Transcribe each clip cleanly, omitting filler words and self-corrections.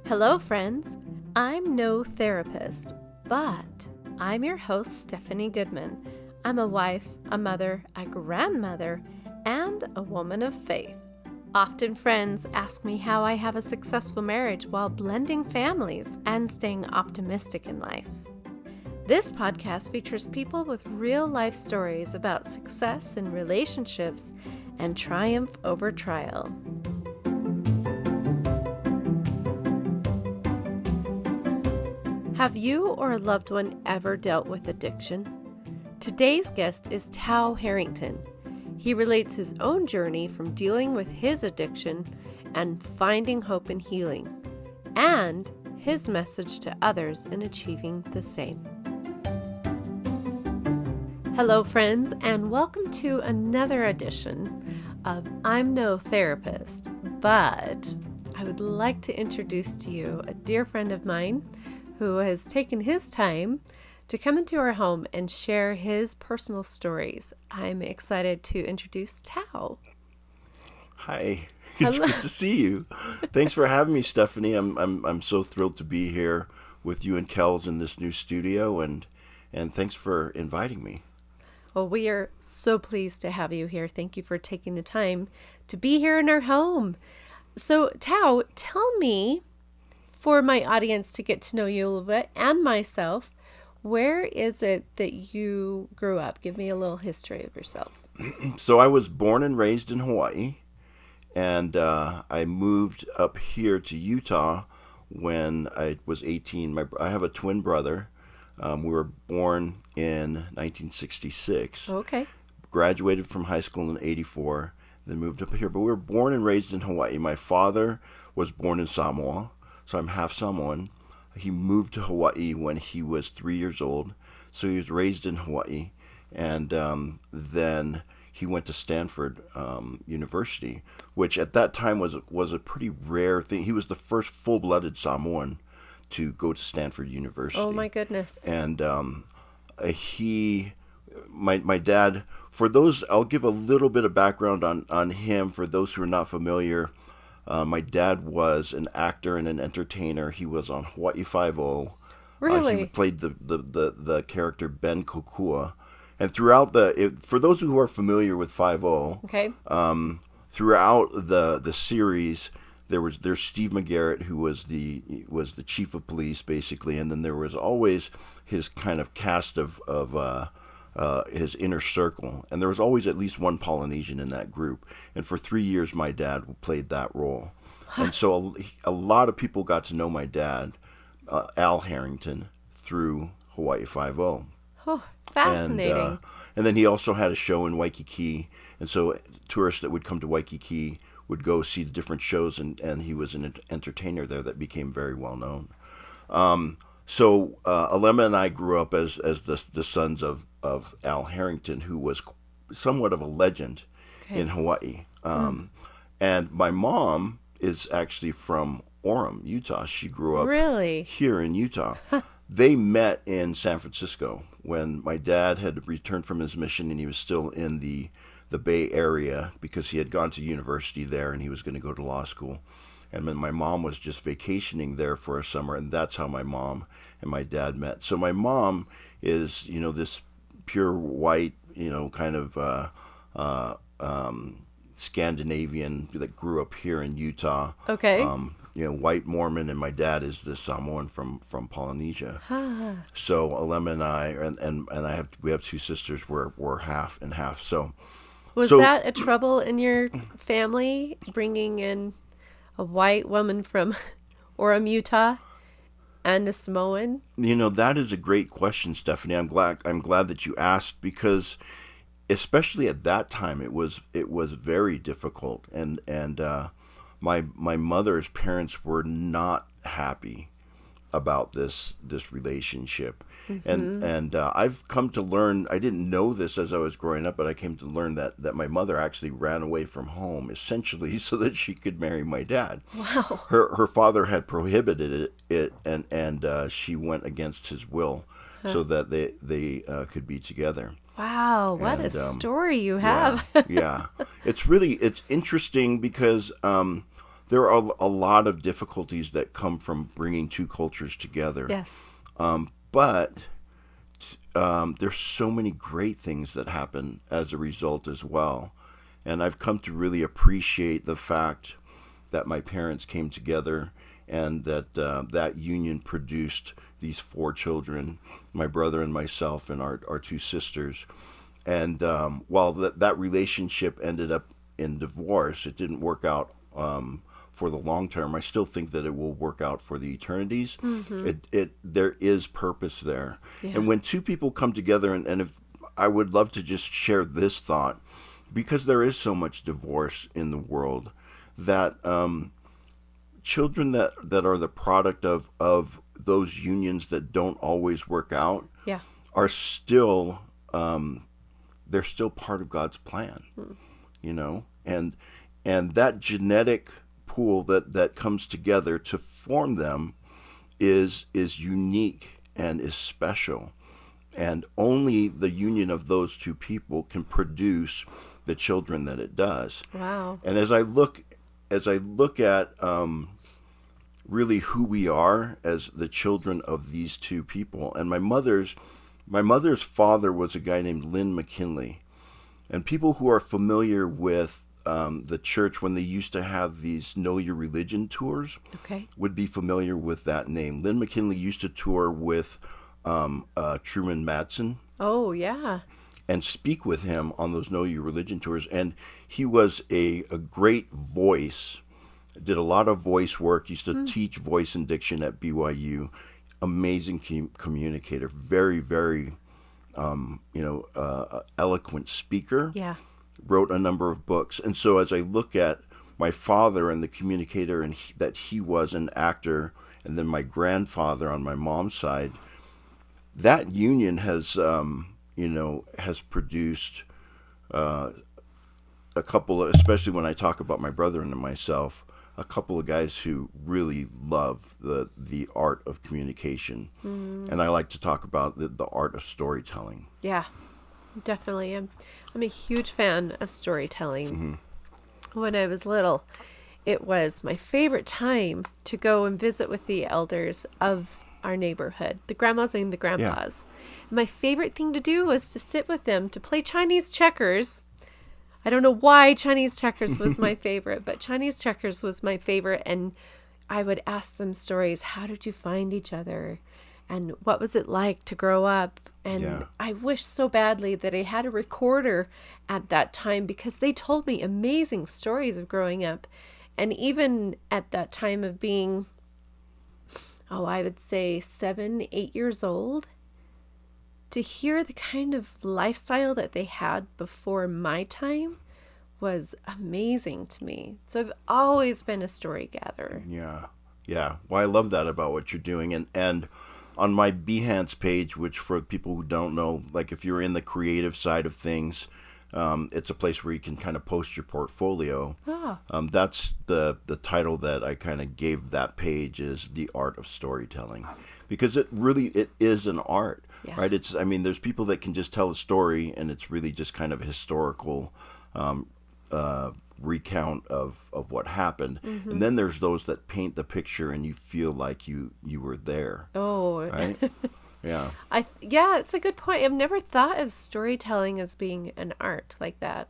Hello, friends. I'm no therapist, but I'm your host, Stephanie Goodman. I'm a wife, a mother, a grandmother, and a woman of faith. Often friends ask me how I have a successful marriage while blending families and staying optimistic in life. This podcast features people with real-life stories about success in relationships and triumph over trial. Have you or a loved one ever dealt with addiction? Today's guest is Tau Harrington. He relates his own journey from dealing with his addiction and finding hope and healing, and his message to others in achieving the same. Hello, friends, and welcome to another edition of I'm no therapist, but I would like to introduce to you a dear friend of mine who has taken his time to come into our home and share his personal stories. I'm excited to introduce Tau. Hi, it's good to see you. Thanks for having me, Stephanie. I'm so thrilled to be here with you and Kels in this new studio, and thanks for inviting me. Well, we are so pleased to have you here. Thank you for taking the time to be here in our home. So, Tau, tell me, for my audience to get to know you a little bit and myself, where is it that you grew up? Give me a little history of yourself. So I was born and raised in Hawaii, and I moved up here to Utah when I was 18. I have a twin brother. We were born in 1966. Okay. Graduated from high school in 84, then moved up here. But we were born and raised in Hawaii. My father was born in Samoa, so I'm half Samoan. He moved to Hawaii when he was 3 years old, so he was raised in Hawaii, and then he went to Stanford University, which at that time was a pretty rare thing. He was the first full-blooded Samoan to go to Stanford University. Oh my goodness! And my dad. For those, I'll give a little bit of background on him. For those who are not familiar. My dad was an actor and an entertainer. He was on Hawaii Five-0. Really? He played the character Ben Kokua. And throughout for those who are familiar with Five-0, okay. Throughout the series, there's Steve McGarrett, who was the chief of police basically, and then there was always his kind of cast of his inner circle, and there was always at least one Polynesian in that group. And for 3 years, my dad played that role. And so a lot of people got to know my dad, Al Harrington, through Hawaii Five-0. Oh, fascinating. And then he also had a show in Waikiki, and so tourists that would come to Waikiki would go see the different shows, and he was an entertainer there that became very well known. So Alema and I grew up as the sons of Al Harrington, who was somewhat of a legend in Hawaii. And my mom is actually from Orem, Utah. She grew up here in Utah. They met in San Francisco when my dad had returned from his mission, and he was still in the Bay Area because he had gone to university there and he was going to go to law school. And then my mom was just vacationing there for a summer, and that's how my mom and my dad met. So my mom is, this pure white, kind of Scandinavian that grew up here in Utah. Okay. White Mormon, and my dad is the Samoan from Polynesia. So Alema and I, and we have two sisters. We're half and half. So was that a trouble in your family, bringing in a white woman from Orem, Utah, and a Samoan? That is a great question, Stephanie. I'm glad that you asked, because especially at that time it was very difficult, and my mother's parents were not happy about this relationship. Mm-hmm. And I've come to learn, I didn't know this as I was growing up, but I came to learn that my mother actually ran away from home essentially so that she could marry my dad. Wow. Her father had prohibited it, and she went against his will so that they could be together. Wow, what a story you have. Yeah. It's interesting because there are a lot of difficulties that come from bringing two cultures together. Yes. But there's so many great things that happen as a result as well. And I've come to really appreciate the fact that my parents came together and that that union produced these 4 children, my brother and myself and our 2 sisters. And while that relationship ended up in divorce, it didn't work out for the long term. I still think that it will work out for the eternities. There is purpose there. Yeah. And when 2 people come together, and if I would love to just share this thought, because there is so much divorce in the world, that children that are the product of those unions that don't always work out are still they're still part of God's plan, you know, and that genetic pool that comes together to form them is unique and is special, and only the union of those 2 people can produce the children that it does. Wow. And as I look at really who we are as the children of these 2 people, and my mother's father was a guy named Lynn McKinley, and people who are familiar with the church, when they used to have these Know Your Religion tours, would be familiar with that name. Lynn McKinley used to tour with Truman Madsen. Oh, yeah. And speak with him on those Know Your Religion tours. And he was a great voice, did a lot of voice work, used to teach voice and diction at BYU. Amazing communicator, very, very, eloquent speaker. Yeah. Wrote a number of books. And so as I look at my father and the communicator and that he was an actor, and then my grandfather on my mom's side, that union has produced a couple of, especially when I talk about my brother and myself, a couple of guys who really love the art of communication. And I like to talk about the art of storytelling. Yeah, definitely. I'm a huge fan of storytelling. When I was little, it was my favorite time to go and visit with the elders of our neighborhood, the grandmas and the grandpas. Yeah. My favorite thing to do was to sit with them to play Chinese checkers. I don't know why Chinese checkers was my favorite, but Chinese checkers was my favorite. And I would ask them stories. How did you find each other? And what was it like to grow up? And I wish so badly that I had a recorder at that time, because they told me amazing stories of growing up. And even at that time of being, I would say 7, 8 years old, to hear the kind of lifestyle that they had before my time was amazing to me. So I've always been a story gatherer. Yeah. Well, I love that about what you're doing. And on my Behance page, which for people who don't know, like if you're in the creative side of things, it's a place where you can kind of post your portfolio. That's the title that I kind of gave that page, is The Art of Storytelling, because it is an art, right? There's people that can just tell a story and it's really just kind of a historical recount of what happened. And then there's those that paint the picture and you feel like you were there. Right? Yeah. It's a good point. I've never thought of storytelling as being an art like that.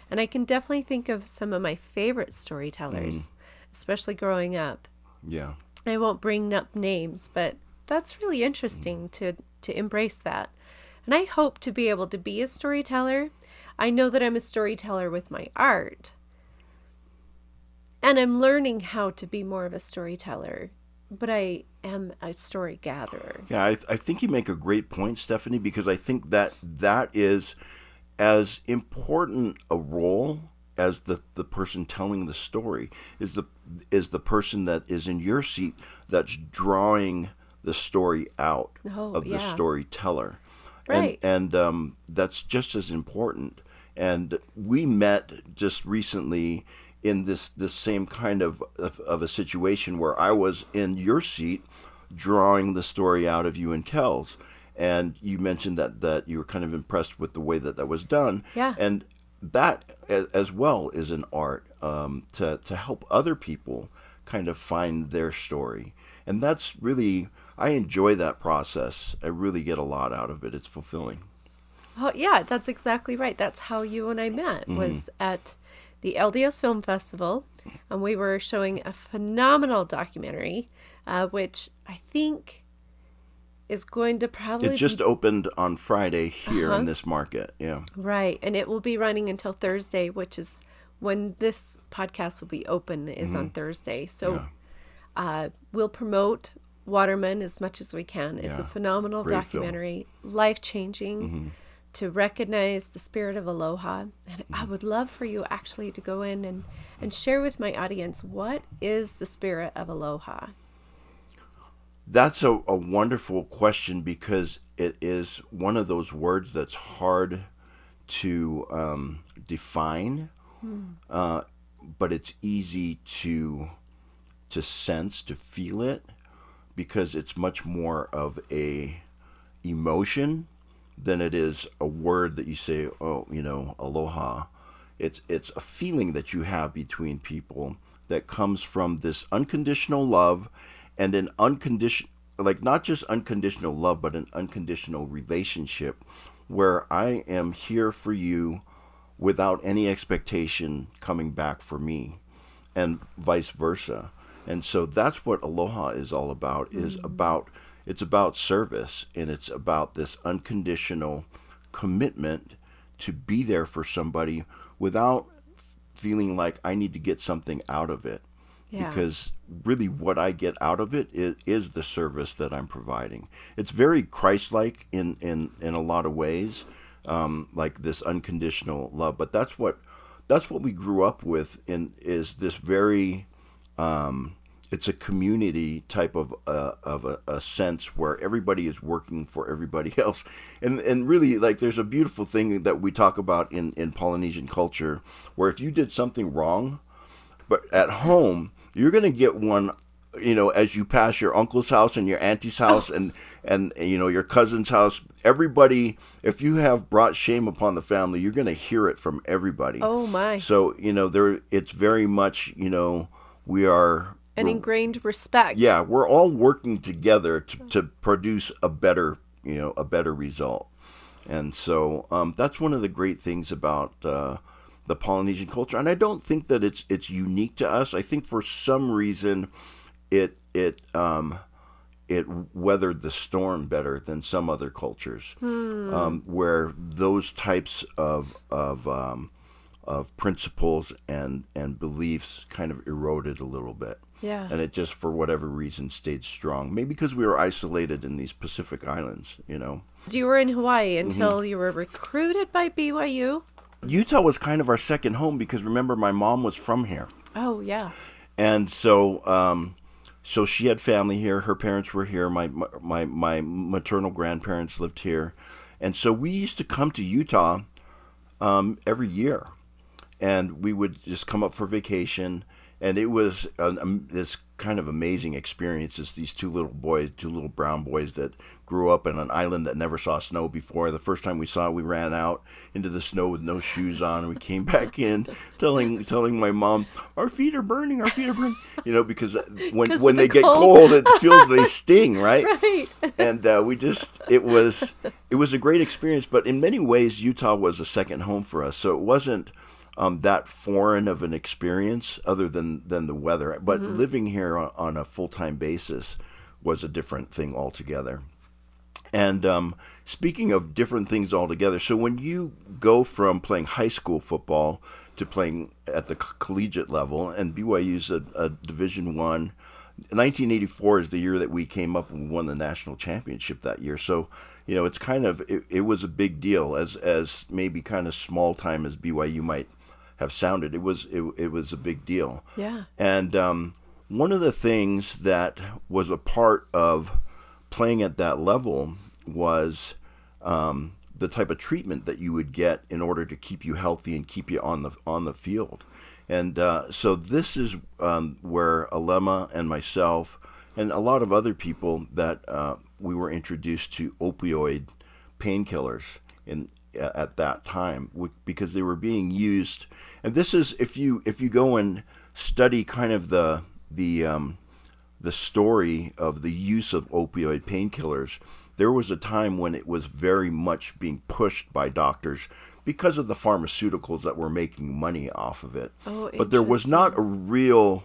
And I can definitely think of some of my favorite storytellers, especially growing up. Yeah. I won't bring up names, but that's really interesting to embrace that. And I hope to be able to be a storyteller. I know that I'm a storyteller with my art. And I'm learning how to be more of a storyteller. But I am a story gatherer. Yeah, I think you make a great point, Stephanie, because I think that is as important a role as the person telling the story is the person that is in your seat that's drawing the story out of the storyteller. Right. And that's just as important. And we met just recently in this same kind of a situation where I was in your seat drawing the story out of you and Kel's. And you mentioned that you were kind of impressed with the way that was done. Yeah. And that as well is an art. to help other people kind of find their story. And that's really, I enjoy that process. I really get a lot out of it. It's fulfilling. Oh, yeah, that's exactly right. That's how you and I met, was at the LDS Film Festival, and we were showing a phenomenal documentary, which I think is going to probably It just opened on Friday here in this market. Yeah. Right, and it will be running until Thursday, which is when this podcast will be open, is on Thursday. So we'll promote Waterman as much as we can. It's a phenomenal Great documentary, life-changing, to recognize the spirit of aloha. And I would love for you actually to go in and share with my audience, what is the spirit of aloha? That's a wonderful question, because it is one of those words that's hard to define, but it's easy to sense, to feel it, because it's much more of a emotion than it is a word that you say, oh, aloha. It's a feeling that you have between people that comes from this unconditional love, and an unconditional, like not just unconditional love, but an unconditional relationship where I am here for you without any expectation coming back for me, and vice versa. And so that's what aloha is all about, it's about service, and it's about this unconditional commitment to be there for somebody without feeling like I need to get something out of it. Yeah. Because really what I get out of it is the service that I'm providing. It's very Christ-like in a lot of ways, like this unconditional love. But that's what we grew up with, is this very, it's a community type of a sense where everybody is working for everybody else. And really, like, there's a beautiful thing that we talk about in Polynesian culture, where if you did something wrong, but at home, you're going to get one, as you pass your uncle's house and your auntie's house and your cousin's house. Everybody, if you have brought shame upon the family, you're going to hear it from everybody. Oh, my. So, it's very much, we're ingrained respect. Yeah, we're all working together to produce a better result. And so that's one of the great things about the Polynesian culture, and I don't think that it's unique to us. I think for some reason it weathered the storm better than some other cultures, where those types of principles and beliefs kind of eroded a little bit. Yeah. And it just, for whatever reason, stayed strong. Maybe because we were isolated in these Pacific Islands, You were in Hawaii until you were recruited by BYU. Utah was kind of our second home, because remember, my mom was from here. Oh, yeah. And so so she had family here. Her parents were here. My maternal grandparents lived here. And so we used to come to Utah every year. And we would just come up for vacation. And it was this kind of amazing experiences. These two little brown boys that grew up in an island that never saw snow before. The first time we saw it, we ran out into the snow with no shoes on, and we came back in telling my mom, our feet are burning, because when they get cold, it feels they sting, right? Right. And it was a great experience. But in many ways, Utah was a second home for us. So it wasn't that foreign of an experience, other than the weather. But living here on a full-time basis was a different thing altogether. And speaking of different things altogether, so when you go from playing high school football to playing at the collegiate level, and BYU's a Division I, 1984 is the year that we came up and won the national championship that year. So, it's kind of, it was a big deal, as maybe kind of small time as BYU might have sounded. It was a big deal. Yeah. And one of the things that was a part of playing at that level was the type of treatment that you would get in order to keep you healthy and keep you on the field. And so this is where Alema and myself and a lot of other people that we were introduced to opioid painkillers at that time, because they were being used. And this is, if you go and study kind of the story of the use of opioid painkillers, there was a time when it was very much being pushed by doctors because of the pharmaceuticals that were making money off of it. Oh, but there was not a real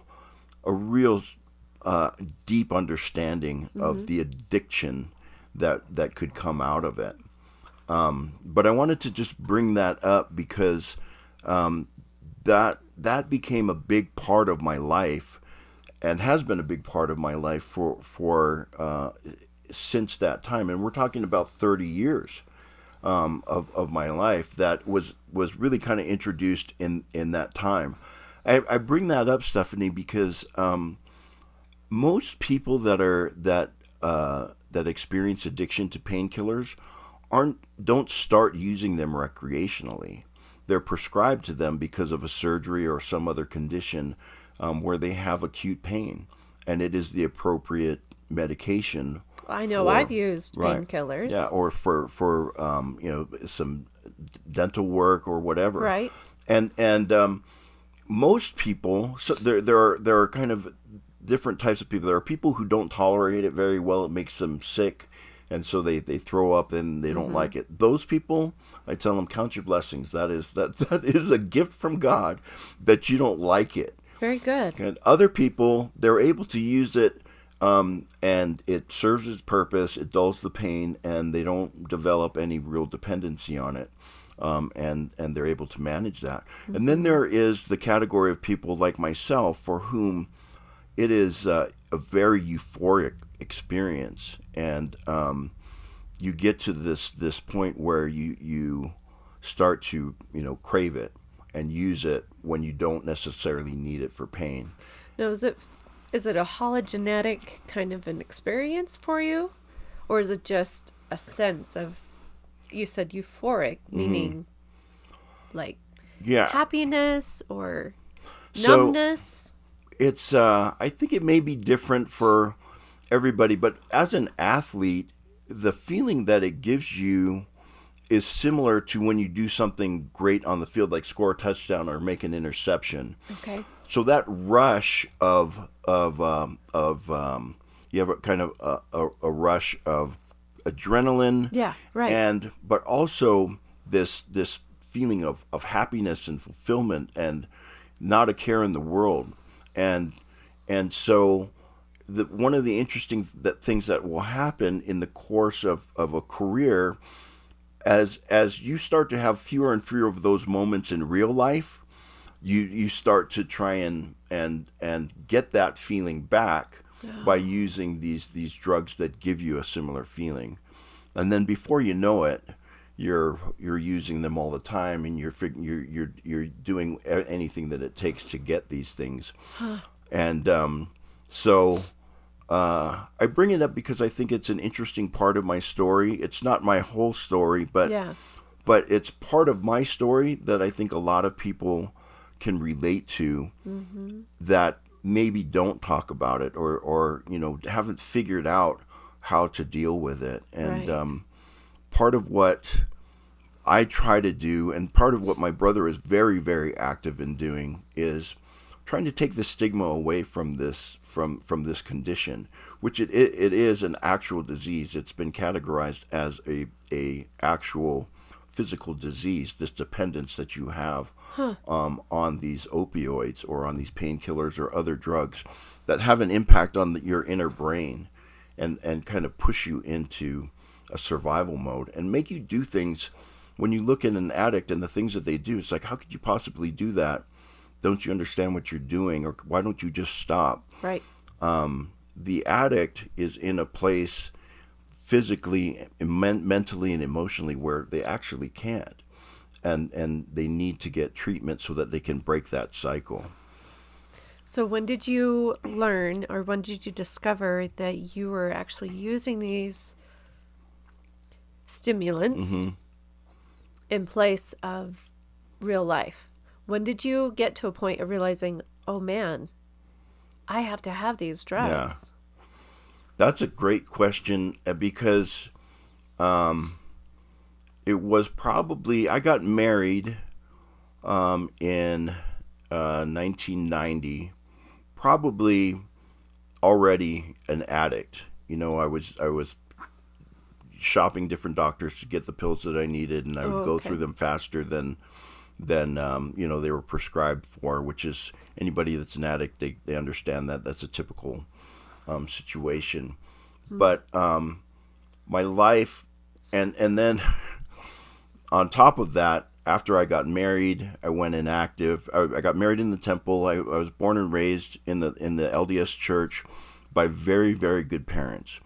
deep understanding of the addiction that could come out of it. But I wanted to just bring that up because that became a big part of my life, and has been a big part of my life for since that time. And we're talking about 30 years of my life that was really kind of introduced in that time. I bring that up, Stephanie, because most people that experience addiction to painkillers don't start using them recreationally. They're prescribed to them because of a surgery or some other condition where they have acute pain, and it is the appropriate medication. I know I've used painkillers. Yeah, or for some dental work or whatever. Right. And most people, so there are kind of different types of people. There are people who don't tolerate it very well. It makes them sick, and so they throw up and they don't like it. Those people, I tell them, count your blessings. That is a gift from God that you don't like it. Very good. And other people, they're able to use it, and it serves its purpose. It dulls the pain, and they don't develop any real dependency on it. And they're able to manage that. And then there is the category of people like myself for whom it is a very euphoric experience, and you get to this point where you start to crave it and use it when you don't necessarily need it for pain. Now, is it a hologenetic kind of an experience for you, or is it just a sense of, you said euphoric, meaning like happiness or numbness? It's I think it may be different for everybody, but as an athlete, the feeling that it gives you is similar to when you do something great on the field, like score a touchdown or make an interception. Okay. So that rush of you have a kind of a rush of adrenaline. Yeah, right. But also this feeling of happiness and fulfillment and not a care in the world. And so one of the interesting things that will happen in the course of a career, as you start to have fewer and fewer of those moments in real life, you start to try and get that feeling back by using these drugs that give you a similar feeling. And then before you know it, you're using them all the time, and you're doing anything that it takes to get these things. And so I bring it up because I think it's an interesting part of my story. It's not my whole story, but it's part of my story that I think a lot of people can relate to, that maybe don't talk about it or haven't figured out how to deal with it. And part of what I try to do, and part of what my brother is very, very active in doing, is trying to take the stigma away from this condition, which it is an actual disease. It's been categorized as a actual physical disease, this dependence that you have on these opioids or on these painkillers or other drugs that have an impact on your inner brain and kind of push you into a survival mode and make you do things. When you look at an addict and the things that they do, it's like, how could you possibly do that? Don't you understand what you're doing? Or why don't you just stop? Right. The addict is in a place physically, mentally, and emotionally where they actually can't. And they need to get treatment so that they can break that cycle. So when did you learn, or when did you discover that you were actually using these stimulants in place of real life? When did you get to a point of realizing, oh man, I have to have these drugs? Yeah. That's a great question, because it was probably, I got married in 1990, probably already an addict. I was shopping different doctors to get the pills that I needed, and I would go through them faster than they were prescribed for, which is, anybody that's an addict, they understand that that's a typical situation. But my life, and then on top of that, after I got married, I went inactive. I got married in the temple. I was born and raised in the LDS church by very, very good parents.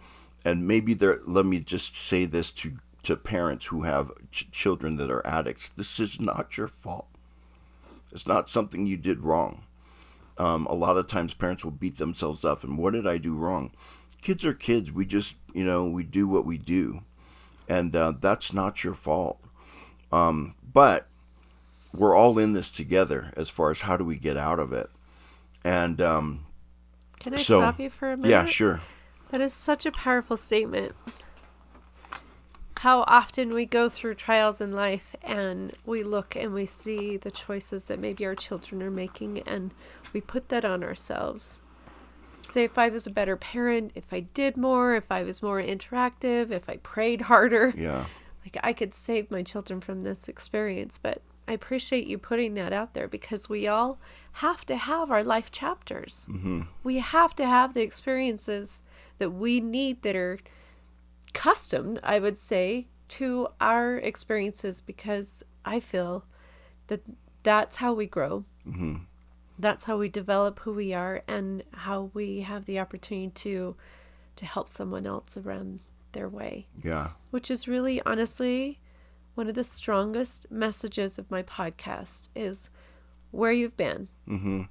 And maybe let me just say this to parents who have children that are addicts. This is not your fault. It's not something you did wrong. A lot of times parents will beat themselves up. And what did I do wrong? Kids are kids. We just, we do what we do. And that's not your fault. But we're all in this together as far as how do we get out of it. And can I stop you for a minute? Yeah, sure. That is such a powerful statement. How often we go through trials in life and we look and we see the choices that maybe our children are making, and we put that on ourselves. Say, if I was a better parent, if I did more, if I was more interactive, if I prayed harder, like I could save my children from this experience. But I appreciate you putting that out there, because we all have to have our life chapters. Mm-hmm. We have to have the experiences that we need that are custom, I would say, to our experiences, because I feel that that's how we grow. Mm-hmm. That's how we develop who we are, and how we have the opportunity to help someone else around their way. Yeah. Which is really, honestly, one of the strongest messages of my podcast is where you've been. Mm-hmm.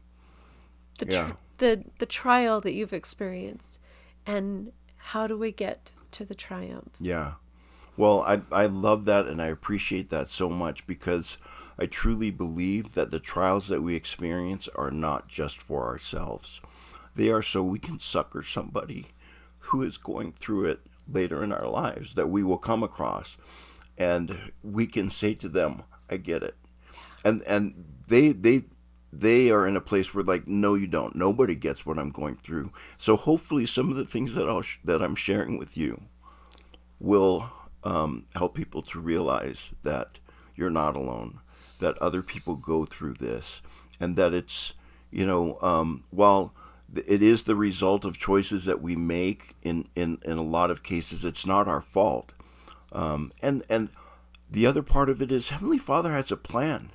The trial that you've experienced, and how do we get to the triumph? Yeah. Well, I love that, and I appreciate that so much, because I truly believe that the trials that we experience are not just for ourselves. They are so we can succor somebody who is going through it later in our lives that we will come across, and we can say to them, I get it. And they are in a place where, like, no, you don't. Nobody gets what I'm going through. So hopefully some of the things that I'm sharing with you will help people to realize that you're not alone, that other people go through this, and that it's, while it is the result of choices that we make, in a lot of cases, it's not our fault. And the other part of it is Heavenly Father has a plan,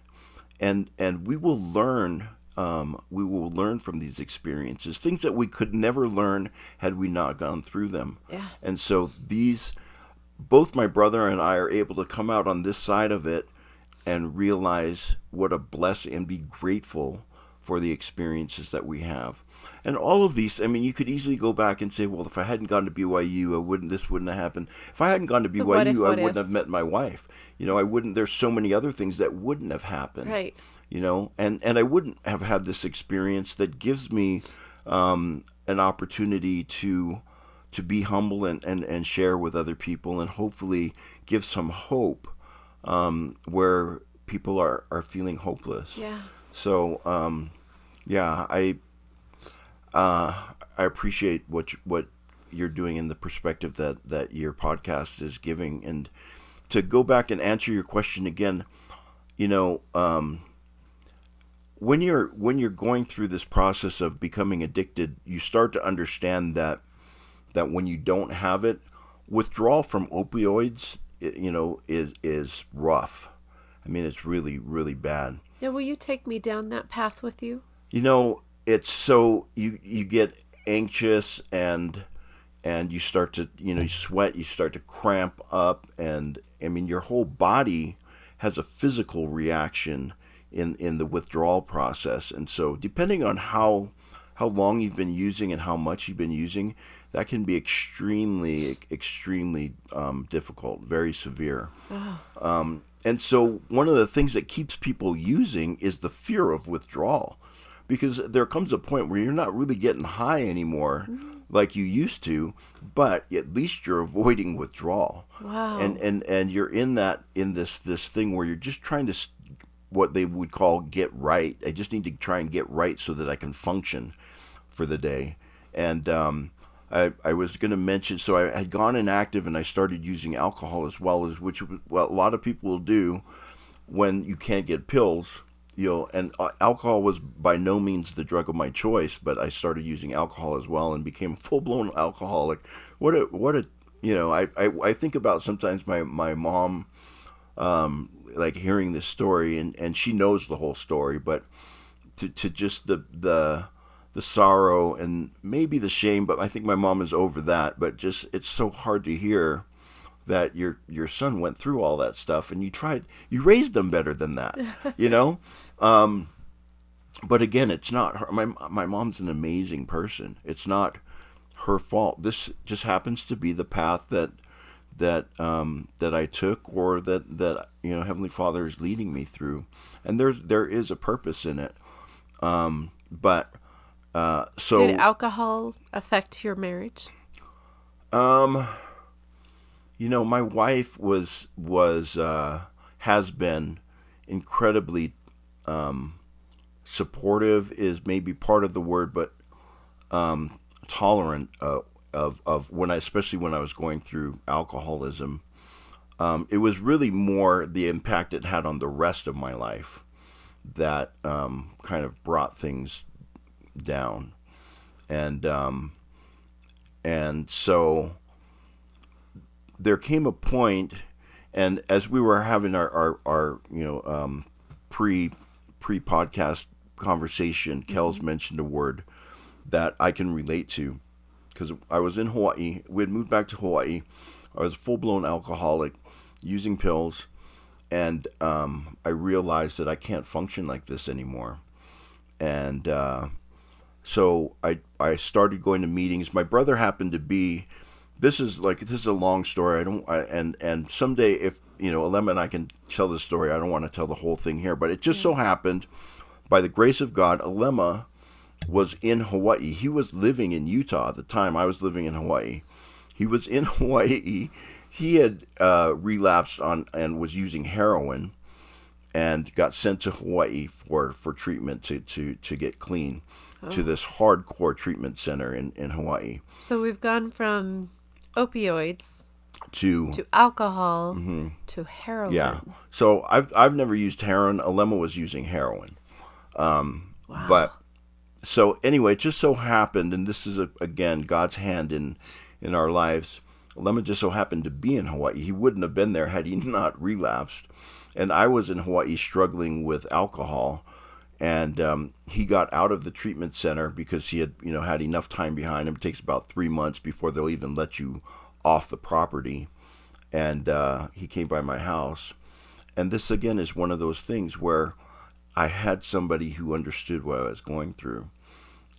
and we will learn. We will learn from these experiences, things that we could never learn had we not gone through them. Yeah. And so both my brother and I are able to come out on this side of it and realize what a blessing, and be grateful for the experiences that we have. And all of these, I mean, you could easily go back and say, well, if I hadn't gone to BYU, this wouldn't have happened. If I hadn't gone to BYU, I wouldn't have met my wife. There's so many other things that wouldn't have happened. Right. And I wouldn't have had this experience that gives me an opportunity to be humble and share with other people, and hopefully give some hope where people are feeling hopeless. Yeah. So, I appreciate what you're doing in the perspective that your podcast is giving. And to go back and answer your question again, when you're going through this process of becoming addicted, you start to understand that when you don't have it, withdrawal from opioids, is rough. I mean, it's really, really bad. Yeah, will you take me down that path with you? It's so you get anxious, and you start to, you sweat, you start to cramp up, and I mean, your whole body has a physical reaction in the withdrawal process. And so depending on how long you've been using and how much you've been using, that can be extremely, extremely difficult, very severe. And so one of the things that keeps people using is the fear of withdrawal, because there comes a point where you're not really getting high anymore like you used to, but at least you're avoiding withdrawal. Wow. And you're in this thing where you're just trying to, what they would call get right. I just need to try and get right so that I can function for the day. And I was going to mention, so I had gone inactive and I started using alcohol as well, as which a lot of people will do when you can't get pills. And alcohol was by no means the drug of my choice, but I started using alcohol as well and became a full-blown alcoholic. What a I think about sometimes my mom, like hearing this story, and she knows the whole story, but to just the sorrow and maybe the shame, but I think my mom is over that. But just, it's so hard to hear that your son went through all that stuff, and you raised them better than that, But again, it's not her. My mom's an amazing person. It's not her fault. This just happens to be the path that I took, or that Heavenly Father is leading me through, and there is a purpose in it. But so did alcohol affect your marriage? My wife has been incredibly supportive, is maybe part of the word, but tolerant of especially when I was going through alcoholism. It was really more the impact it had on the rest of my life that kind of brought things down, and so there came a point, and as we were having our pre-podcast conversation, Kel's mentioned a word that I can relate to, because I was in Hawaii. We had moved back to Hawaii. I was a full-blown alcoholic, using pills, and I realized that I can't function like this anymore. And so I started going to meetings. My brother happened to be. This is a long story. And someday, if Alema and I can tell this story, I don't want to tell the whole thing here. But it just so happened, by the grace of God, Alema was in Hawaii. He was living in Utah at the time. I was living in Hawaii. He was in Hawaii. He had relapsed on and was using heroin, and got sent to Hawaii for treatment to get clean, to this hardcore treatment center in Hawaii. So we've gone from opioids to alcohol to heroin. Yeah. So I've never used heroin. Alema was using heroin. Wow. But so anyway, it just so happened, and this is again God's hand in our lives. Alema just so happened to be in Hawaii. He wouldn't have been there had he not relapsed. And I was in Hawaii struggling with alcohol, and he got out of the treatment center because he had had enough time behind him. It takes about 3 months before they'll even let you off the property. And he came by my house. And this, again, is one of those things where I had somebody who understood what I was going through.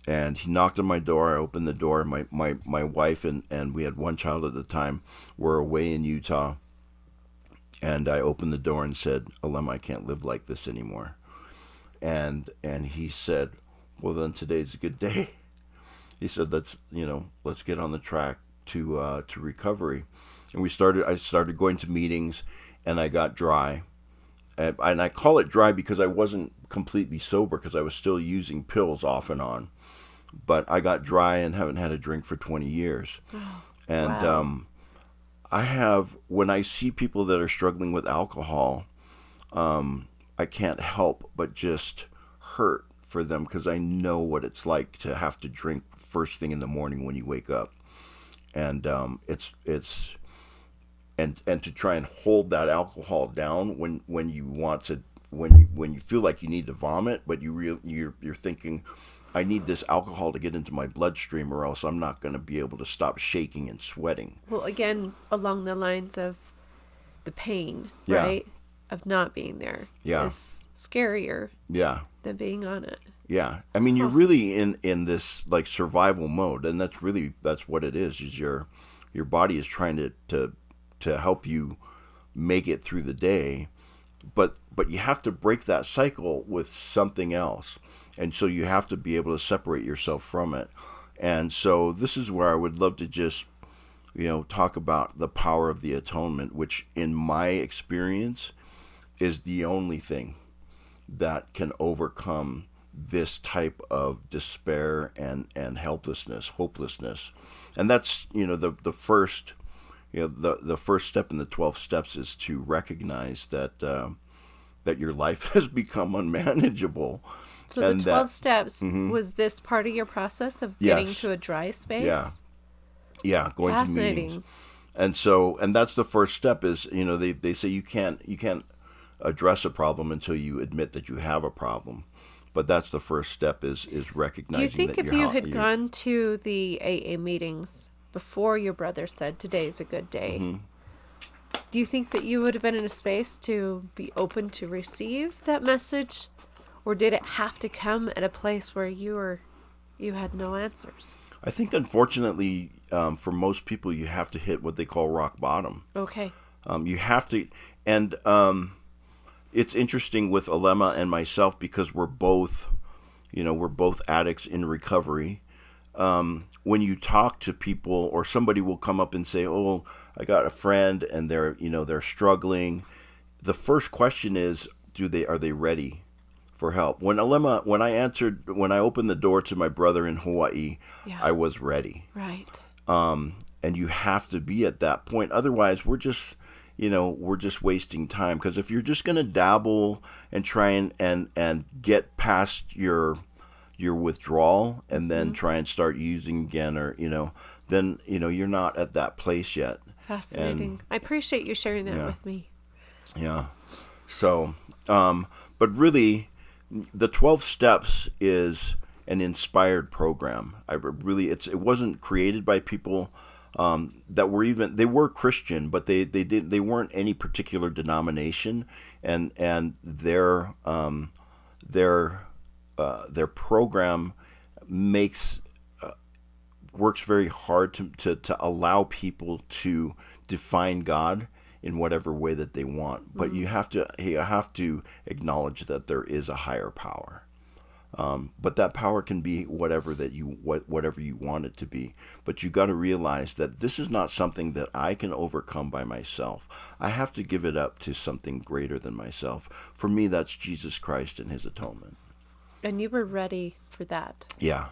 And he knocked on my door. I opened the door. My wife and we had one child at the time were away in Utah. And I opened the door and said, Alema, I can't live like this anymore. And he said, well, then today's a good day. He said, let's get on the track to recovery. And I started going to meetings, and I got dry. And I call it dry because I wasn't completely sober, because I was still using pills off and on. But I got dry and haven't had a drink for 20 years. And wow. When I see people that are struggling with alcohol, I can't help but just hurt for them, because I know what it's like to have to drink first thing in the morning when you wake up. And it's to try and hold that alcohol down when you feel like you need to vomit, but you're thinking, I need this alcohol to get into my bloodstream, or else I'm not going to be able to stop shaking and sweating. Well, again, along the lines of the pain, Yeah. right? Of not being there. Yeah. Is scarier. Yeah. Than being on it. Yeah. I mean, you're really in this like survival mode, and that's what it is your body is trying to help you make it through the day, but you have to break that cycle with something else. And so you have to be able to separate yourself from it. And so this is where I would love to just, talk about the power of the atonement, which in my experience is the only thing that can overcome this type of despair and helplessness, hopelessness. And that's, the first, the first step in the 12 steps is to recognize that that your life has become unmanageable. So the 12 steps, was this part of your process of getting to a dry space? Yeah, going to meetings. And that's the first step is, they say you can't address a problem until you admit that you have a problem. But that's the first step is recognizing. Do you think if you had gone to the AA meetings before your brother said today's a good day, do you think that you would have been in a space to be open to receive that message? Or did it have to come at a place where you had no answers? I think, unfortunately, for most people, you have to hit what they call rock bottom. Okay. You have to, and it's interesting with Alema and myself because we're both addicts in recovery. When you talk to people, or somebody will come up and say, "Oh, I got a friend, and they're struggling." The first question is, are they ready for help? When I opened the door to my brother in Hawaii, I was ready. Right. And you have to be at that point. Otherwise, we're just wasting time. Because if you're just going to dabble and try and get past your withdrawal and then try and start using again, or then you're not at that place yet. Fascinating. And I appreciate you sharing that with me. Yeah. So, but really, the 12 steps is an inspired program. It wasn't created by people that they were Christian, but they weren't any particular denomination, and their program works very hard to allow people to define God in whatever way that they want. But you have to acknowledge that there is a higher power. But that power can be whatever you want it to be. But you got to realize that this is not something that I can overcome by myself. I have to give it up to something greater than myself. For me, that's Jesus Christ and his atonement. And you were ready for that. Yeah.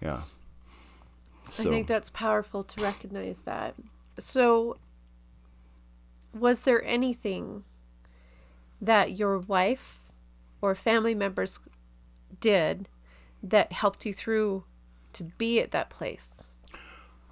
So, I think that's powerful to recognize that. So, was there anything that your wife or family members did that helped you through to be at that place?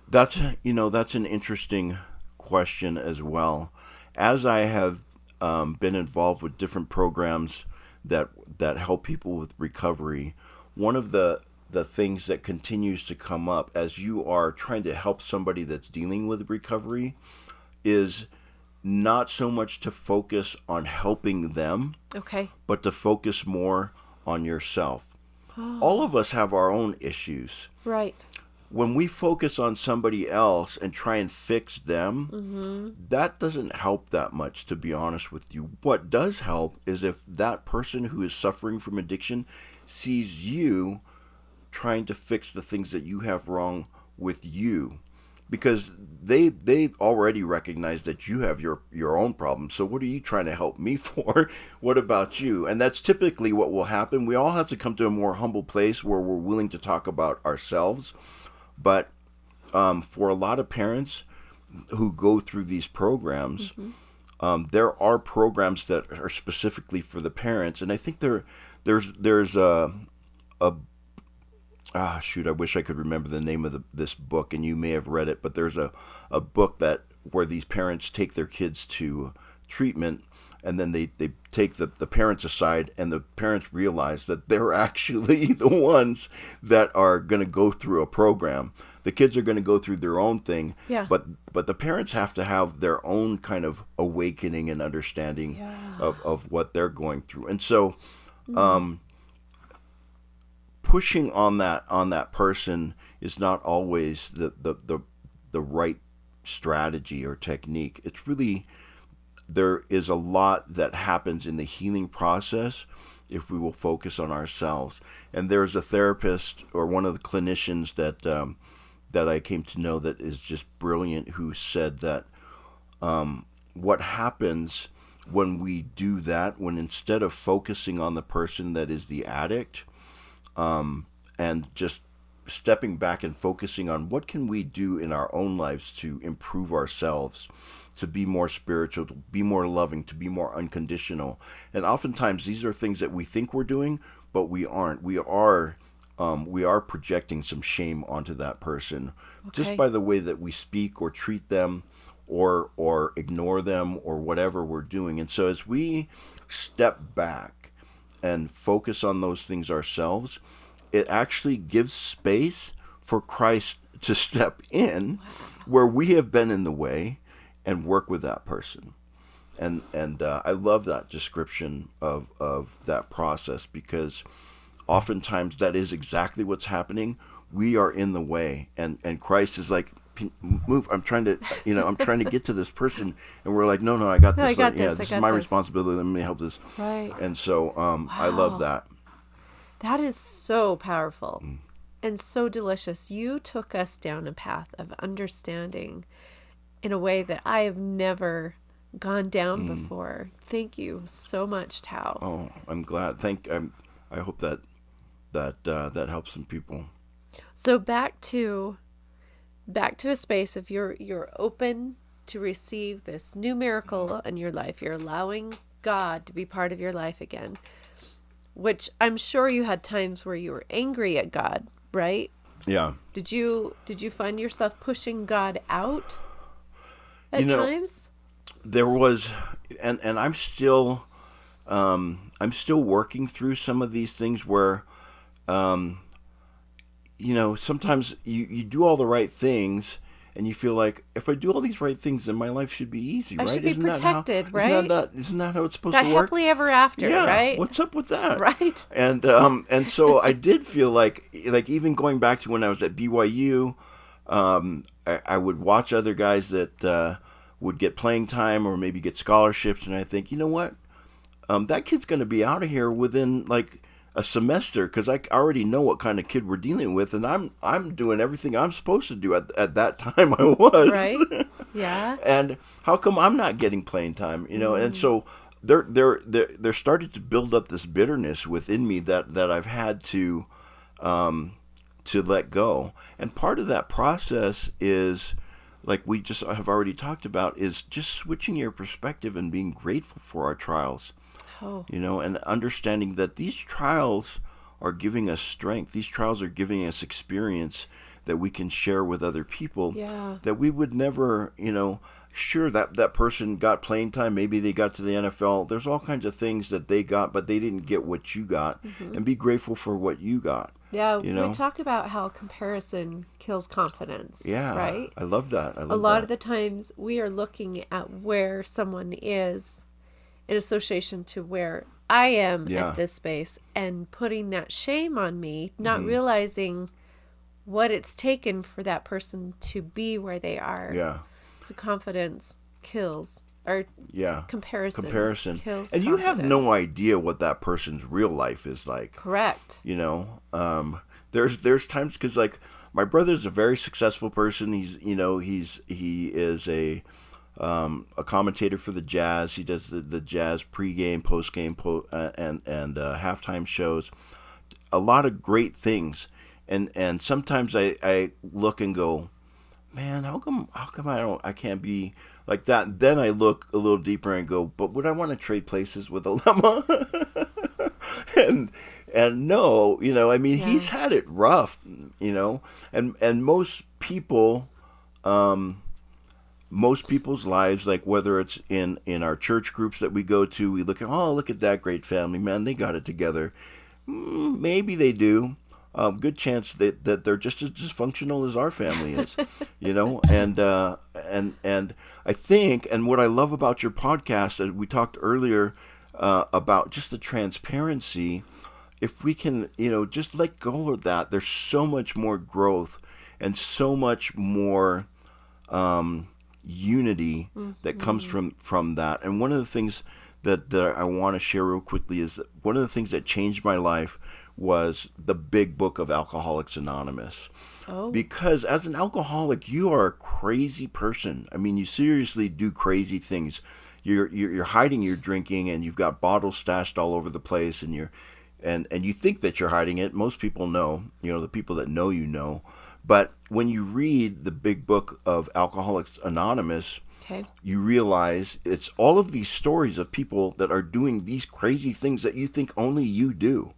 That's an interesting question as well. As I have been involved with different programs that help people with recovery, one of the things that continues to come up as you are trying to help somebody that's dealing with recovery is not so much to focus on helping them, but to focus more on yourself. All of us have our own issues. Right. When we focus on somebody else and try and fix them, that doesn't help that much, to be honest with you. What does help is if that person who is suffering from addiction sees you trying to fix the things that you have wrong with you. Because they already recognize that you have your own problems. So what are you trying to help me for? What about you? And that's typically what will happen. We all have to come to a more humble place where we're willing to talk about ourselves. But for a lot of parents who go through these programs, there are programs that are specifically for the parents. And I think there's I wish I could remember the name of this book, and you may have read it, but there's a book where these parents take their kids to treatment, and then they take the parents aside, and the parents realize that they're actually the ones that are going to go through a program. The kids are going to go through their own thing, but the parents have to have their own kind of awakening and understanding of what they're going through. And so pushing on that person is not always the right strategy or technique. It's really, there is a lot that happens in the healing process if we will focus on ourselves. And there's a therapist, or one of the clinicians that I came to know that is just brilliant, who said that what happens when we do that, when instead of focusing on the person that is the addict, and just stepping back and focusing on what can we do in our own lives to improve ourselves, to be more spiritual, to be more loving, to be more unconditional. And oftentimes these are things that we think we're doing, but we aren't. We are projecting some shame onto that person, just by the way that we speak or treat them, or ignore them, or whatever we're doing. And so as we step back and focus on those things ourselves, it actually gives space for Christ to step in where we have been in the way and work with that person. And I love that description of that process, because oftentimes that is exactly what's happening. We are in the way, and Christ is like, move. I'm trying to get to this person, and we're like, no, I got this. This is my responsibility. Let me help this. Right. And so I love that. That is so powerful and so delicious. You took us down a path of understanding in a way that I have never gone down before. Thank you so much, Tau. Oh, I'm glad. I hope that helps some people. So back to a space of you're open to receive this new miracle in your life. You're allowing God to be part of your life again, which I'm sure you had times where you were angry at God, right? Yeah. Did you find yourself pushing God out at times? There was, and I'm still working through some of these things where, sometimes you do all the right things, and you feel like, if I do all these right things, then my life should be easy, right? I should be protected, right? Isn't that how it's supposed to work? Happily ever after, right? What's up with that? Right. And so I did feel like even going back to when I was at BYU, I would watch other guys that would get playing time or maybe get scholarships, and I think, you know what? That kid's going to be out of here within like a semester, because I already know what kind of kid we're dealing with, and I'm doing everything I'm supposed to do at that time. I was, right. Yeah. And how come I'm not getting playing time? And so there started to build up this bitterness within me that I've had to let go. And part of that process is, like we just have already talked about, is just switching your perspective and being grateful for our trials. And understanding that these trials are giving us strength. These trials are giving us experience that we can share with other people. Yeah. That we would never, sure, that person got playing time. Maybe they got to the NFL. There's all kinds of things that they got, but they didn't get what you got. Mm-hmm. And be grateful for what you got. Yeah, we talk about how comparison kills confidence. Yeah, right? I love that. A lot of the times we are looking at where someone is in association to where I am at this space, and putting that shame on me, not realizing what it's taken for that person to be where they are. Yeah. So confidence kills, or comparison kills. And you have no idea what that person's real life is like. Correct. There's times, because like my brother's a very successful person. He is a commentator for the Jazz. He does the Jazz pregame, postgame, and halftime shows. A lot of great things, and sometimes I look and go, man, how come I can't be like that? Then I look a little deeper and go, but would I want to trade places with Alema? and no, he's had it rough, and most people. Most people's lives, like whether it's in our church groups that we go to, we look at that great family, man, they got it together. Maybe they do. Good chance that they're just as dysfunctional as our family is, and I think, and what I love about your podcast, as we talked earlier about just the transparency, if we can, just let go of that, there's so much more growth and so much more unity that comes from that. And one of the things that I want to share real quickly is that one of the things that changed my life was the big book of Alcoholics Anonymous. Oh. Because as an alcoholic, you are a crazy person. I mean, you seriously do crazy things. You're hiding your drinking, and you've got bottles stashed all over the place, and you think that you're hiding it. Most people know, the people that know you know. But when you read the big book of Alcoholics Anonymous, okay, you realize it's all of these stories of people that are doing these crazy things that you think only you do.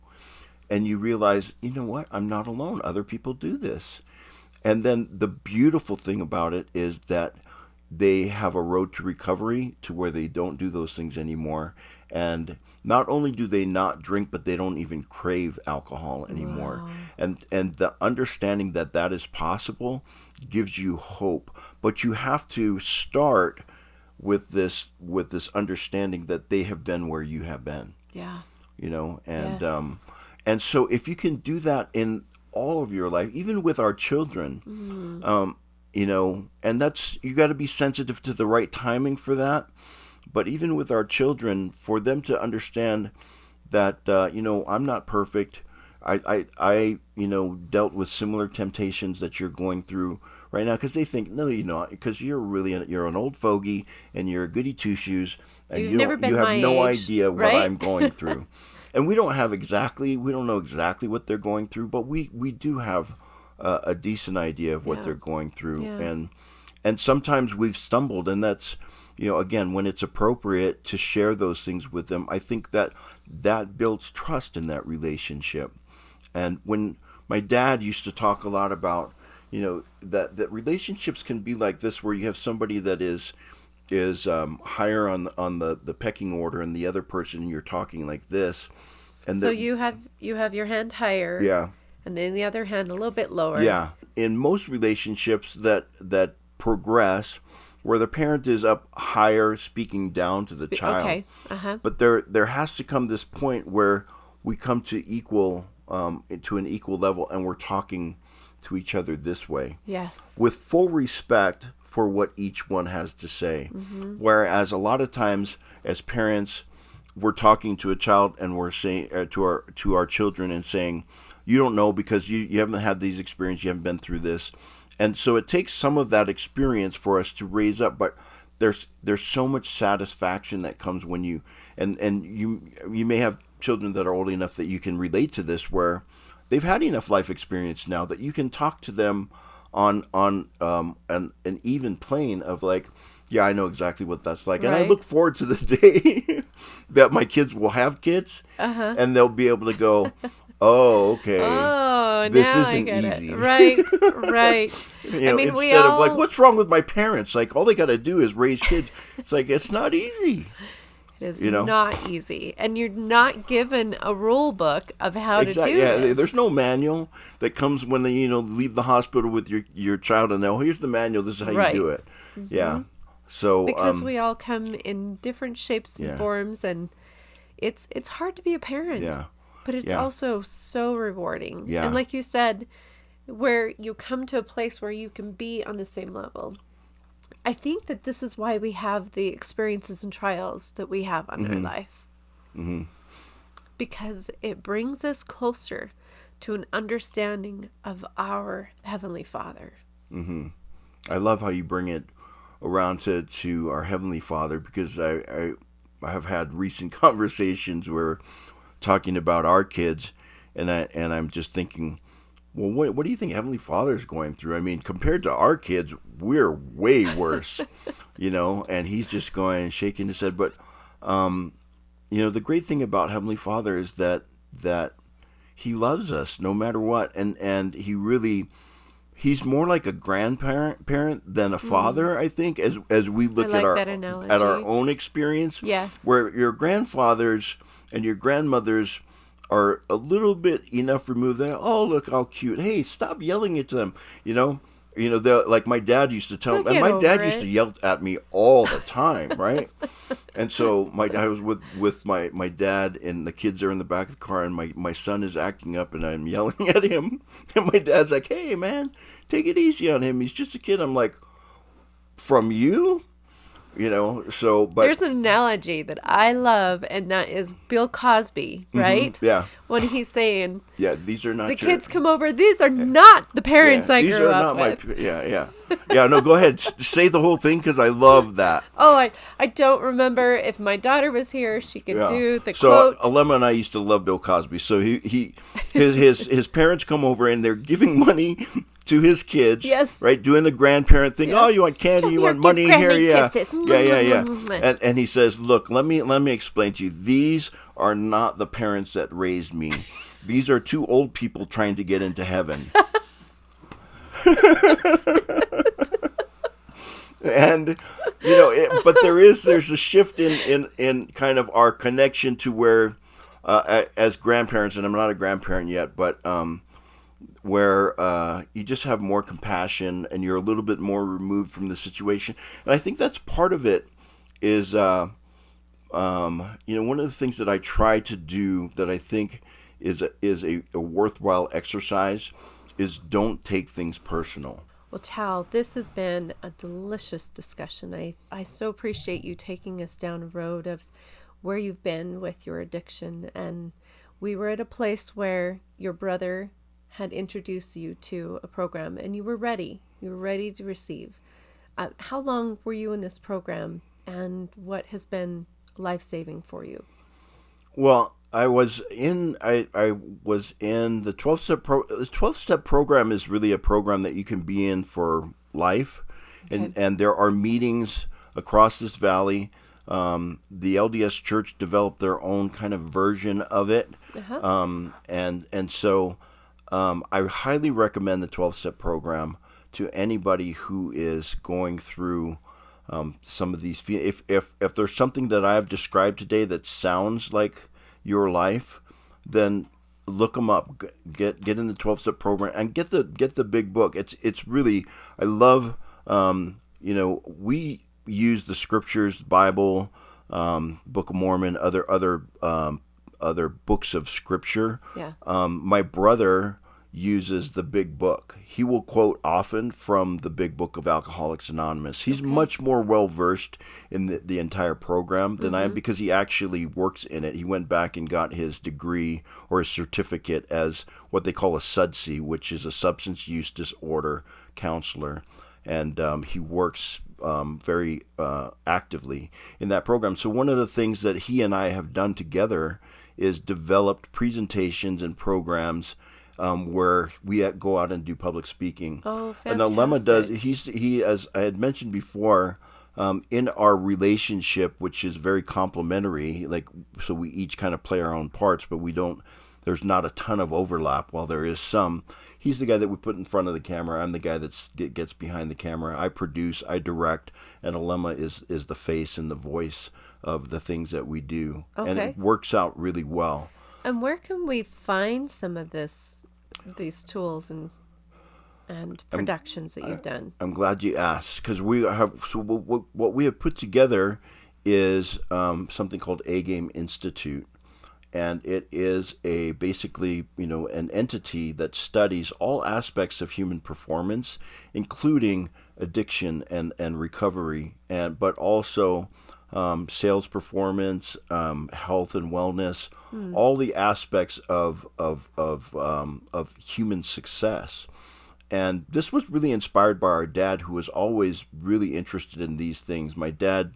And you realize, you know what? I'm not alone. Other people do this. And then the beautiful thing about it is that they have a road to recovery to where they don't do those things anymore. And not only do they not drink, but they don't even crave alcohol anymore. Wow. And the understanding that that is possible gives you hope. But you have to start with this understanding that they have been where you have been. Yeah. And yes. And so if you can do that in all of your life, even with our children, and that's, you got to be sensitive to the right timing for that. But even with our children, for them to understand that, I'm not perfect. I dealt with similar temptations that you're going through right now, because they think, no, you're not, because you're an old fogey and you're a goody two shoes, and you have no idea what I'm going through. And we don't know exactly what they're going through, but we do have a decent idea of what they're going through. Yeah. And sometimes we've stumbled, and that's, again, when it's appropriate to share those things with them, I think that builds trust in that relationship. And when my dad used to talk a lot about, that relationships can be like this, where you have somebody that is higher on the pecking order, and the other person, you're talking like this, and so you have your hand higher, yeah, and then the other hand a little bit lower. Yeah. In most relationships that progress, where the parent is up higher speaking down to the child, okay, uh-huh, but there has to come this point where we come to an equal level, and we're talking to each other this way, yes, with full respect for what each one has to say. Mm-hmm. Whereas a lot of times as parents, we're talking to a child, and we're saying to our children and saying, you don't know because you haven't had these experiences, you haven't been through this. And so it takes some of that experience for us to raise up, but there's so much satisfaction that comes when you may have children that are old enough that you can relate to this, where they've had enough life experience now that you can talk to them on an even plane of like, yeah, I know exactly what that's like. Right. And I look forward to the day that my kids will have kids, uh-huh, and they'll be able to go, oh, okay, this isn't easy. It. Right. Instead of like, what's wrong with my parents? Like, all they got to do is raise kids. It's like, it's not easy. It is not easy. And you're not given a rule book of how to do this. There's no manual that comes when they, leave the hospital with your child, and here's the manual, this is how you do it. Mm-hmm. Yeah. So because we all come in different shapes and forms, and it's hard to be a parent. Yeah. But it's also so rewarding. Yeah. And like you said, where you come to a place where you can be on the same level. I think that this is why we have the experiences and trials that we have on our life. Mm-hmm. Because it brings us closer to an understanding of our Heavenly Father. Mm-hmm. I love how you bring it around to our Heavenly Father, because I have had recent conversations where talking about our kids, and I'm just thinking, well, what do you think Heavenly Father is going through? I mean, compared to our kids, we're way worse, and he's just going and shaking his head. But, the great thing about Heavenly Father is that he loves us no matter what. And he's more like a grandparent than a father, I think, as we look at our own experience. Yes. Where your grandfathers and your grandmothers are a little bit enough removed. That, oh, look how cute. Hey, stop yelling at them. Like my dad used to tell me, and my dad used to yell at me all the time, right? And so I was with my dad, and the kids are in the back of the car, and my son is acting up, and I'm yelling at him. And my dad's like, hey, man, take it easy on him. He's just a kid. I'm like, from you? But there's an analogy that I love, and that is Bill Cosby, right? yeah. When he's saying, Yeah, these are not the kids come over, these are not the parents I these grew are up not with. Yeah, no, go ahead. Say the whole thing, because I love that. Oh, I don't remember. If my daughter was here, she could do the So quote. Alema and I used to love Bill Cosby. So his parents come over and they're giving money to his kids. Yes. Right, doing the grandparent thing. Yeah. Oh, you want candy? Come You here, want money? give Here, Grammy yeah, kisses. yeah. And he says, look, let me explain to you. These are not the parents that raised me. These are two old people trying to get into heaven. And but there's a shift in kind of our connection to where as grandparents, and I'm not a grandparent yet, but where you just have more compassion and you're a little bit more removed from the situation. And I think that's part of it is one of the things that I try to do that I think is a worthwhile exercise is don't take things personal. Well, Tau, this has been a delicious discussion. I so appreciate you taking us down a road of where you've been with your addiction. And we were at a place where your brother had introduced you to a program and you were ready. You were ready to receive. How long were you in this program, and what has been life-saving for you? Well, I was in the 12-step the 12-step program is really a program that you can be in for life. Okay. And there are meetings across this valley. The LDS Church developed their own kind of version of it. Uh-huh. So I highly recommend the 12-step program to anybody who is going through some of these. If there's something that I have described today that sounds like your life, then look them up. Get in the 12-step program and get the big book. It's really, I love. We use the scriptures, Bible, Book of Mormon, other books of scripture. Yeah. My brother uses the big book. He will quote often from the big book of Alcoholics Anonymous. He's much more well versed in the entire program than I am, because he actually works in it. He went back and got his degree or his certificate as what they call a SUDC, which is a substance use disorder counselor. And he works very actively in that program. So one of the things that he and I have done together is developed presentations and programs where we go out and do public speaking. Oh, fantastic. And Alema does. He, as I had mentioned before, in our relationship, which is very complementary. So we each kind of play our own parts, but we don't. There's not a ton of overlap. While there is some, he's the guy that we put in front of the camera. I'm the guy that gets behind the camera. I produce, I direct, and Alema is the face and the voice of the things that we do. Okay. And it works out really well. And where can we find some of these tools and productions that you've done? I'm glad you asked, because we have. So what we have put together is something called A Game Institute, and it is basically an entity that studies all aspects of human performance, including addiction and recovery, but also sales performance, health and wellness, all the aspects of human success. And this was really inspired by our dad, who was always really interested in these things. My dad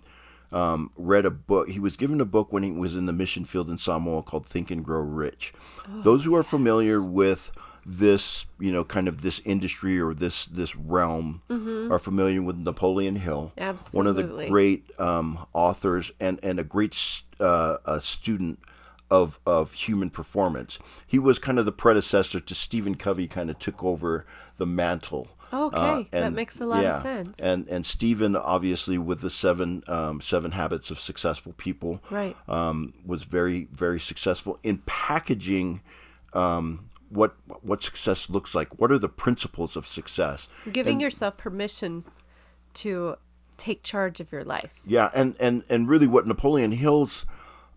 read a book. He was given a book when he was in the mission field in Samoa called Think and Grow Rich. Those who are familiar with this, kind of this industry or this realm are familiar with Napoleon Hill. Absolutely. One of the great authors and a great student of human performance. He was kind of the predecessor to Stephen Covey, kind of took over the mantle. Okay, that makes a lot of sense. And Stephen, obviously, with the seven habits of successful people, right, was very, very successful in packaging what success looks like. What are the principles of success? Giving yourself permission to take charge of your life. Yeah, and really what Napoleon Hill's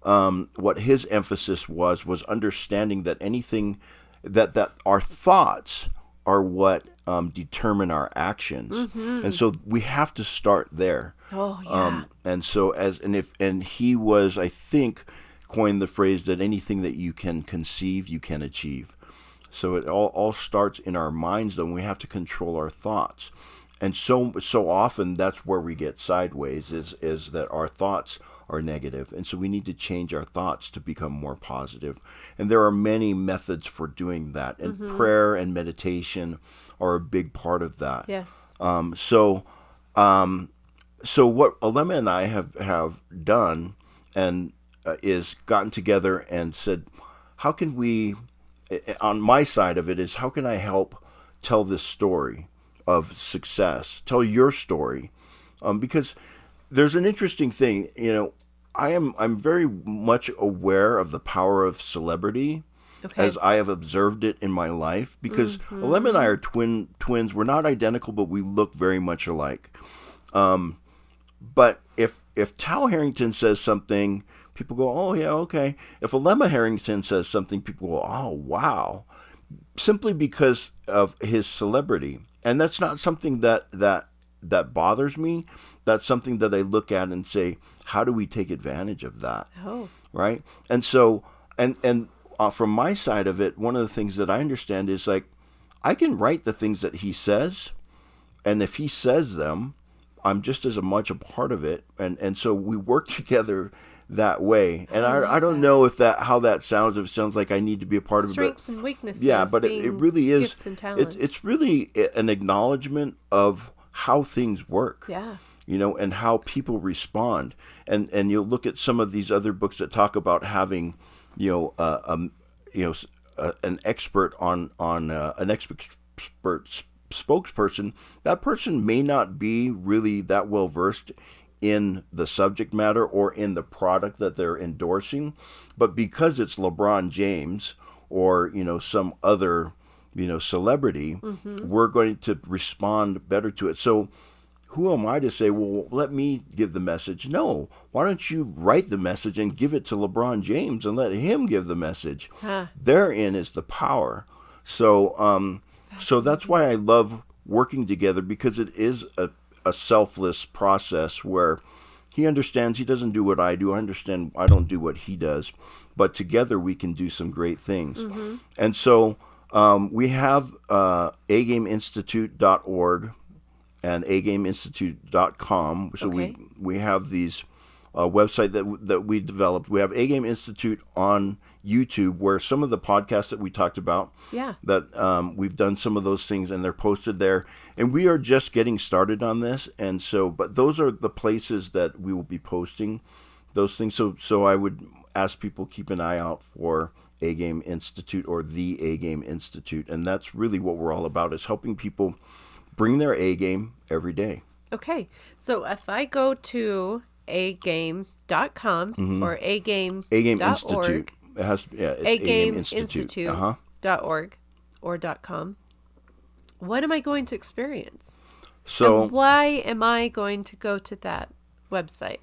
what his emphasis was understanding that anything that our thoughts are what determine our actions, and so we have to start there. Oh yeah. And he was, I think, coined the phrase that anything that you can conceive, you can achieve. So it all starts in our minds, though, and we have to control our thoughts. And so often that's where we get sideways, is that our thoughts are negative. And so we need to change our thoughts to become more positive. And there are many methods for doing that. And prayer and meditation are a big part of that. Yes. So what Alema and I have done and is gotten together and said, how can we, on my side of it, is how can I help tell this story of success, tell your story, because there's an interesting thing. I'm very much aware of the power of celebrity, as I have observed it in my life, because Alema and I are twins. We're not identical, but we look very much alike. But if Tau Harrington says something, people go, oh yeah, okay. If Aloha Harrington says something, people go, oh wow, simply because of his celebrity. And that's not something that bothers me. That's something that I look at and say, how do we take advantage of that? Oh. Right? And so, and from my side of it, one of the things that I understand is, like, I can write the things that he says, and if he says them, I'm just as much a part of it. And so we work together that way. And I don't know how that sounds. If it sounds like I need to be a part of it. Strengths and weaknesses. Yeah, but it really is. Gifts and talents. It's really an acknowledgement of how things work. Yeah. And how people respond. And you'll look at some of these other books that talk about having, an expert on an expert spokesperson. That person may not be really that well versed in the subject matter or in the product that they're endorsing, but because it's LeBron James or some other celebrity, we're going to respond better to it. So who am I to say, well, let me give the message? No, why don't you write the message and give it to LeBron James and let him give the message? Therein is the power. So that's why I love working together, because it is a selfless process where he understands he doesn't do what I do. I understand I don't do what he does. But together we can do some great things. And so we have agameinstitute.org and agameinstitute.com. So we have these website that we developed. We have A Game Institute on YouTube, where some of the podcasts that we talked about, that we've done some of those things, and they're posted there. And we are just getting started on this, and so, but those are the places that we will be posting those things. So I would ask people, keep an eye out for A Game Institute or the A Game Institute, and that's really what we're all about, is helping people bring their A game every day. Okay, so if I go to agame.com or agame.org. A-Game Institute. It has, it's agameinstitute.org or .com. What am I going to experience? So, and why am I going to go to that website?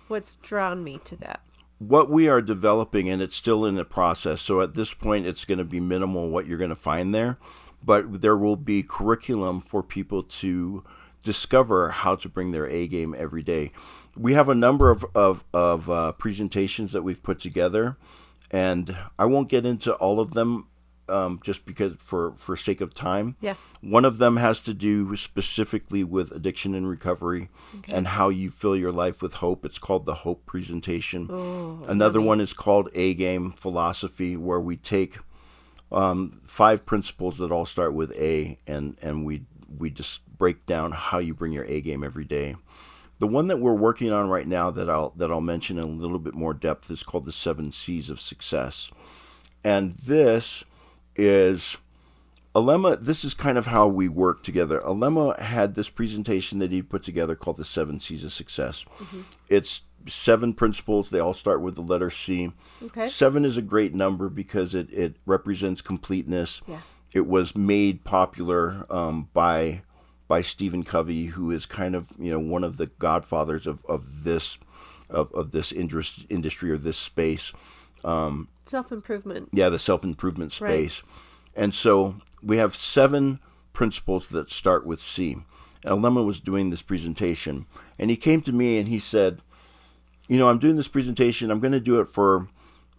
What's drawn me to that? What we are developing, and it's still in the process, so at this point it's going to be minimal what you're going to find there, but there will be curriculum for people to discover how to bring their A game every day. We have a number of presentations that we've put together, and I won't get into all of them just because for sake of time. Yeah. One of them has to do specifically with addiction and recovery, and how you fill your life with hope. It's called the Hope Presentation. Oh, another one is called A Game Philosophy, where we take 5 principles that all start with A, and we just break down how you bring your A game every day. The one that we're working on right now that I'll mention in a little bit more depth is called the 7 C's of Success. And this is Alema. This is kind of how we work together. Alema had this presentation that he put together called the 7 C's of Success. It's 7 principles. They all start with the letter C. 7 is a great number because it represents completeness. Yeah. It was made popular by Stephen Covey, who is kind of one of the godfathers of this industry or this space. Self-improvement. Yeah, the self-improvement space. Right. And so we have 7 principles that start with C. And Lemon was doing this presentation, and he came to me and he said, I'm doing this presentation. I'm going to do it for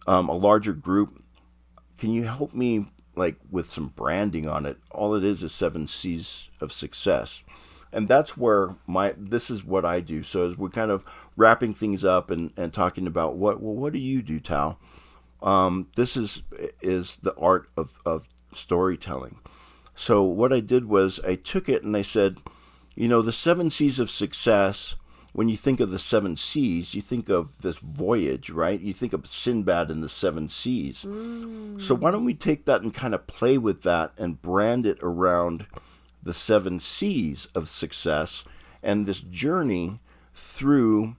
a larger group. Can you help me with some branding on it? All it is 7 C's of success. And that's where this is what I do. So as we're kind of wrapping things up and talking about what do you do, Tau? This is the art of storytelling. So what I did was I took it and I said, the 7 C's of success, when you think of the 7 C's, you think of this voyage, right? You think of Sinbad and the 7 C's. So why don't we take that and kind of play with that and brand it around the 7 C's of success and this journey through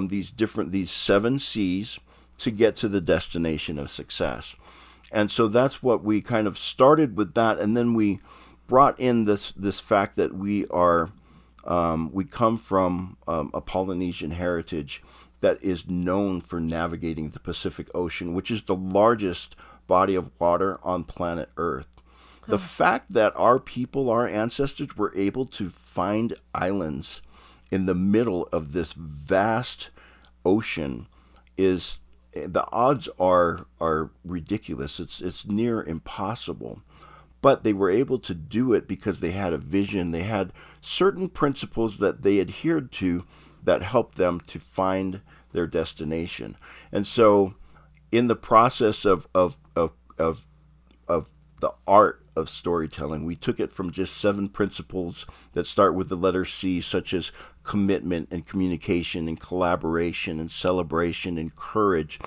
these 7 C's to get to the destination of success. And so that's what we kind of started with that, and then we brought in this fact that we come from a Polynesian heritage that is known for navigating the Pacific Ocean, which is the largest body of water on planet Earth. The fact that our people, our ancestors, were able to find islands in the middle of this vast ocean is, the odds are ridiculous. It's near impossible. But they were able to do it because they had a vision. They had certain principles that they adhered to that helped them to find their destination. And so in the process of the art of storytelling, we took it from just 7 principles that start with the letter C, such as commitment and communication and collaboration and celebration and courage,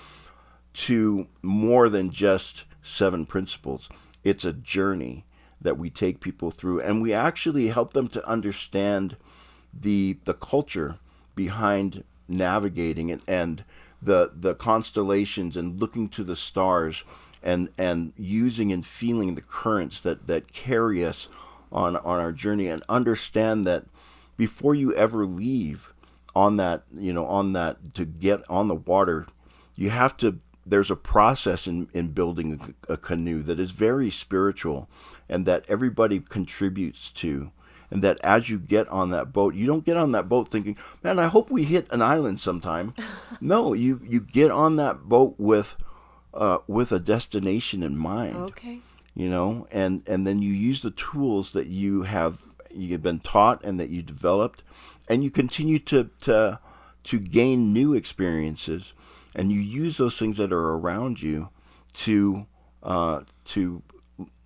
to more than just 7 principles. It's a journey that we take people through, and we actually help them to understand the culture behind navigating it, and the constellations, and looking to the stars, and using and feeling the currents that carry us on our journey, and understand that before you ever leave on that to get on the water, you have to. There's a process in building a canoe that is very spiritual, and that everybody contributes to. And that as you get on that boat, you don't get on that boat thinking, man, I hope we hit an island sometime. No, you get on that boat with a destination in mind. Okay. And then you use the tools that you've been taught and that you developed, and you continue to gain new experiences. And you use those things that are around you to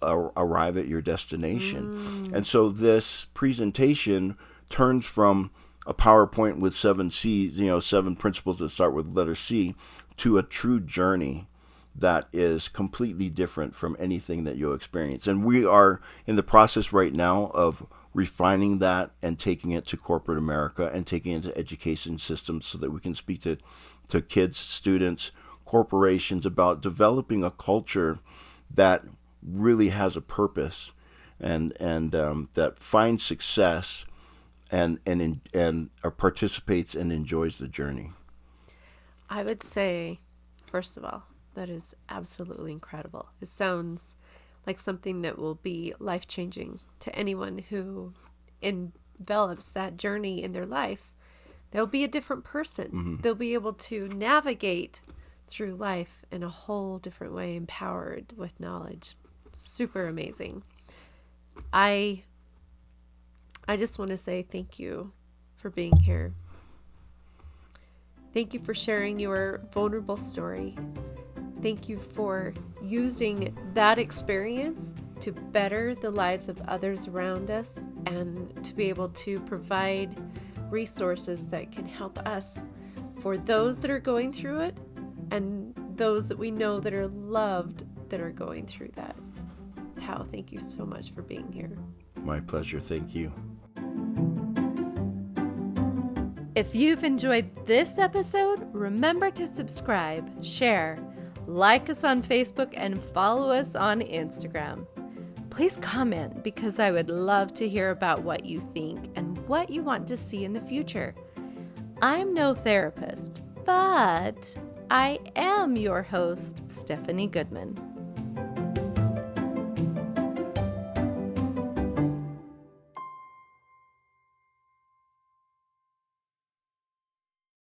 arrive at your destination. And so this presentation turns from a PowerPoint with 7 C's, 7 principles that start with letter C, to a true journey that is completely different from anything that you'll experience. And we are in the process right now of refining that and taking it to corporate America and taking it to education systems so that we can speak to kids, students, corporations about developing a culture that really has a purpose and that finds success and participates and enjoys the journey. I would say, first of all, that is absolutely incredible. It sounds like something that will be life-changing to anyone who envelops that journey in their life. They'll be a different person. Mm-hmm. They'll be able to navigate through life in a whole different way, empowered with knowledge. Super amazing. I just want to say thank you for being here. Thank you for sharing your vulnerable story. Thank you for using that experience to better the lives of others around us and to be able to provide resources that can help us for those that are going through it and those that we know that are loved that are going through that. Tau, thank you so much for being here. My pleasure. Thank you. If you've enjoyed this episode, remember to subscribe, share, like us on Facebook, and follow us on Instagram. Please comment because I would love to hear about what you think and what you want to see in the future. I'm no therapist, but I am your host, Stephanie Goodman.